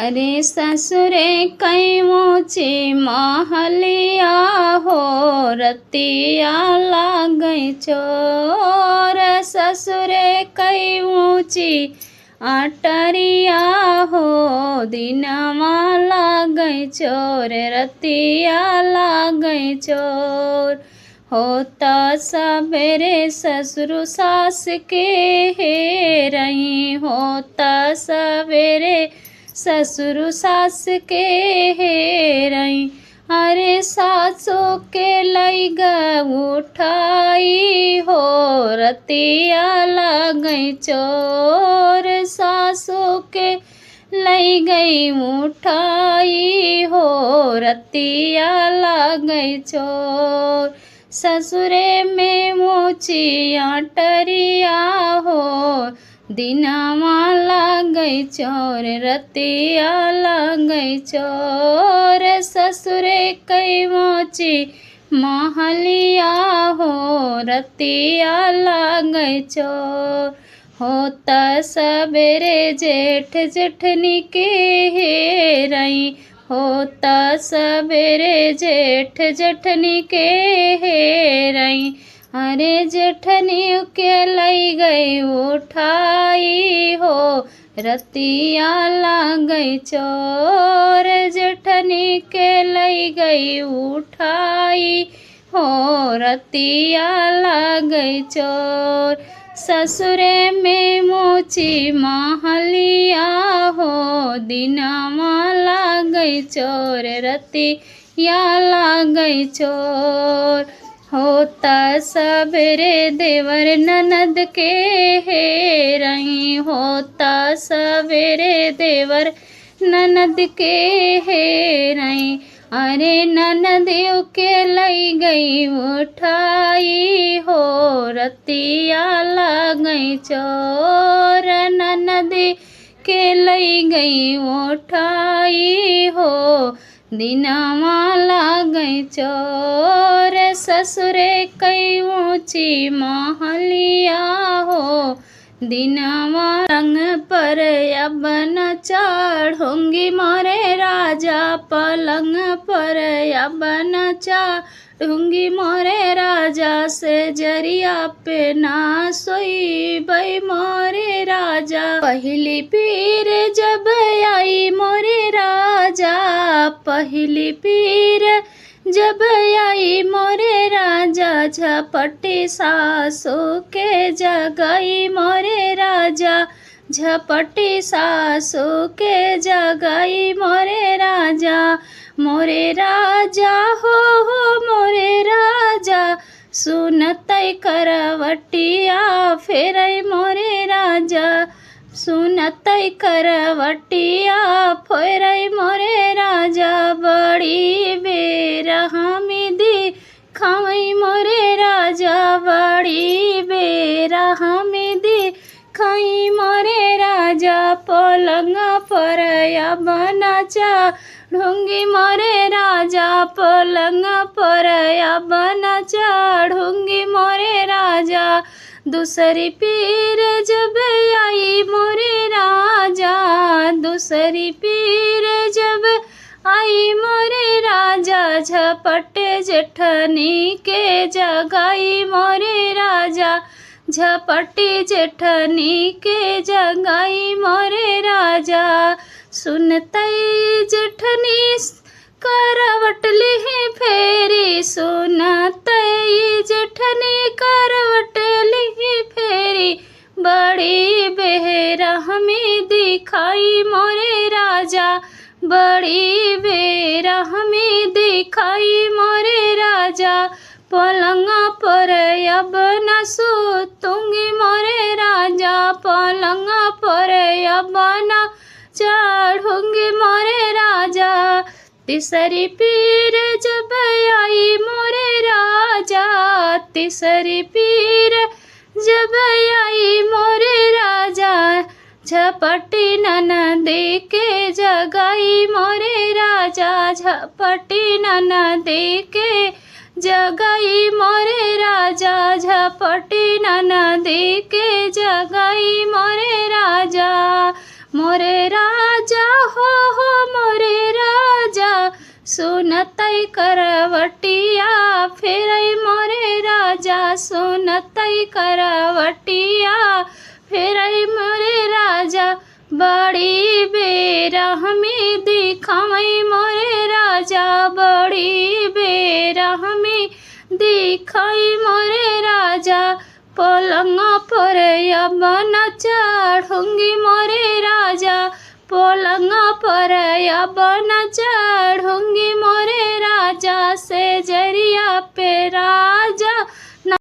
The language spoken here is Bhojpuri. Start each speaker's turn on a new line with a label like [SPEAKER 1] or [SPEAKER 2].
[SPEAKER 1] अरे ससुरे कई ऊँची महलिया हो, रतिया लागई चोर। ससुरे कई ऊँची अटरिया हो, दिनमा लागई चोर, रतिया लागई चोर। होता सवेरे ससुर सास के हेरई, होता सवेरे ससुर सास के हेरई। अरे सासू के लई ग उठाई हो, रतिया लागई चोर। सासू के लई गई उठाई हो, रतिया लागई चोर। ससुरे में ऊँची अटरिया हो, दिनमा लागई चोर, रतिया लागई चोर। ससुरे कई ऊँची महलिया हो, रतिया लागई चोर। होता सवेरे जेठ जेठनी के हेरई, होता सवेरे जेठ जेठनी के हेरई। अरे जेठनी के लई गई उठाई हो, रतिया लागई चोर। जेठनी के लई गई उठाई हो, रतिया लागई चोर। ससुरे में ऊँची महलिया हो, दिनमा लागई चोर, रतिया लागई चोर। होता सवेरे देवर ननद के हेरई, होता सवेरे देवर ननद के हेरई। अरे ननदियों के लई गई उठाई हो, रतिया लागई चोर। ननदी के लई गई उठाई हो, दिनमा लागई चोर। ससुरे कई ऊँची महलिया हो, दिनमा पलंग पर अब न चढ़ूंगी मोरे राजा, पलंग पर अब न चढ़ूंगी मोरे राजा। से जरिया पे ना सोई बई मोरे राजा, पहली पीर जब आई मोरे राजा, पहली पीर जब आई मोरे राजा। झपटी सासू के जगाई मोरे राजा, झपटी सासू के जगाई मोरे राजा। मोरे राजा हो मोरे राजा, सुनतई करवटिया फेरई मोरे राजा, सुनतई करवटिया फेरई मोरे राजा। बड़ी बेर हमी दिखाई मोरे राजा, बड़ी बेर हमी दिखाई मोरे राजा। पलंग पर अब न चढ़ूंगी मोरे राजा, पलंग पर अब न चढ़ूंगी मोरे राजा। दूसरी पीर जब आई मोरे राजा, दूसरी पीर जब आई मोरे राजा। झपट जेठनी के जगाई मोरे राजा, झपटी जेठनी के जगाई मोरे राजा। सुनतई जेठनी करवट लिहि फेरी, सुनतई जेठनी करवट लिहि फेरी। बड़ी बेर हमें दिखाई मोरे राजा, बड़ी बेर हमें दिखाई मोरे राजा। पलंग पर अब न सूतूंगी मोरे राजा, पलंग पर अब न चढ़ूंगी मोरे राजा। तीसरी पीर जब आई मोरे राजा, तीसरी पीर जब आई मोरे राजा। झपटी ननदी के जगाई मोरे राजा, झपटी ननदी के जगाई मोरे राजा, झपटी ननदी के जगाई मोरे राजा। मोरे राजा हो सुनतै करवटिया फेरै मोरे राजा सुनतै करवटिया फेरै मोरे राजा बड़ी बेरहमी दिखावै मोरे राजा बड़ी बेरहमी दिखाई मोरे राजा पलंग पर यवन चढ़ूंगी मोरे राजा पलंग पर यवन